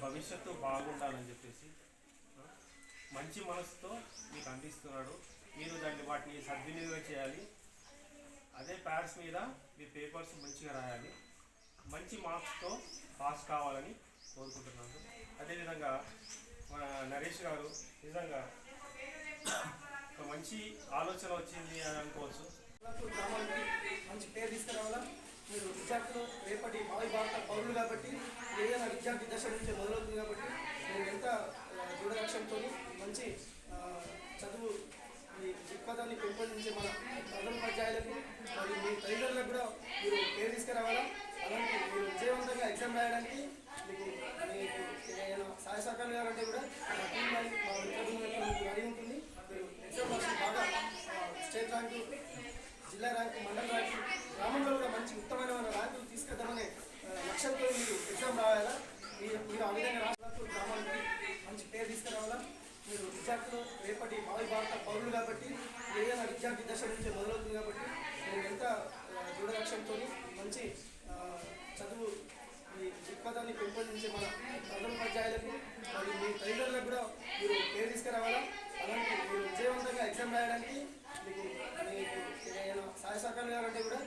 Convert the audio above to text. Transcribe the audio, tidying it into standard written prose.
భవిష్యత్తు బాగుండాలని చెప్పేసి మంచి మనసుతో మీకు అందిస్తున్నాడు. మీరు వాటిని సద్వినియోగం చేయాలి. అదే ప్యాడ్స్ మీద మీ పేపర్స్ మంచిగా రాయాలి. మంచి మార్క్స్తో పాస్ కావాలని కోరుకుంటున్నాను. అదేవిధంగా మన నరేష్ గారు నిజంగా ఒక మంచి ఆలోచన వచ్చింది అని అనుకోవచ్చు. మంచి పేరు తీసుకురావాలా. మీరు విద్యార్థులు రేపటి భావి భారత పౌరులు కాబట్టి ఏదైనా విద్యార్థి దశ నుంచి మొదలవుతుంది కాబట్టి మీరు ఎంత దృఢ లక్ష్యంతో మంచి చదువు మీ దృక్పథాన్ని పెంపొందించే మన ప్రధానోపాధ్యాయులకు మరియు మీ తల్లిదండ్రులకు కూడా మీరు పేరు తీసుకురావాలా. అలాంటి మీరు విజయవంతంగా ఎగ్జామ్ రాయడానికి మీకు ఏదైనా సహాయ సహకారం కావాలంటే కూడా మా టీం మా మిత్రులు రెడీ ఉంటుంది. మీరు ఎగ్జామ్ రాసి బాగా స్టేట్ ర్యాంకు, జిల్లా ర్యాంకు, మండల ర్యాంకు, గ్రామంలో కూడా మంచి ఉత్తమమైన ర్యాంకులు తీసుకెళ్తామనే లక్ష్యంతో మీరు ఎగ్జామ్ రాయాలా. మీరు ఆ విధంగా రాష్ట్రాలకు గ్రామానికి మంచి పేరు తీసుకురావాలా. మీరు విద్యార్థులు రేపటి భావి భారత పౌరులు కాబట్టి ఏదైనా విద్యార్థి దశ నుంచి మొదలవుతుంది కాబట్టి మీరు ఎంత దృఢ లక్ష్యంతో మంచి చదువు మీ దృక్పథాన్ని పెంపొందించే మన ప్రధానోపాధ్యాయులకు మరియు మీ తల్లిదండ్రులకు కూడా మీరు పేరు తీసుకురావాలా. అలాంటి మీరు విజయవంతంగా ఎగ్జామ్ రాయడానికి మీకు ఏదైనా సహాయ సహకారం కావాలంటే కూడా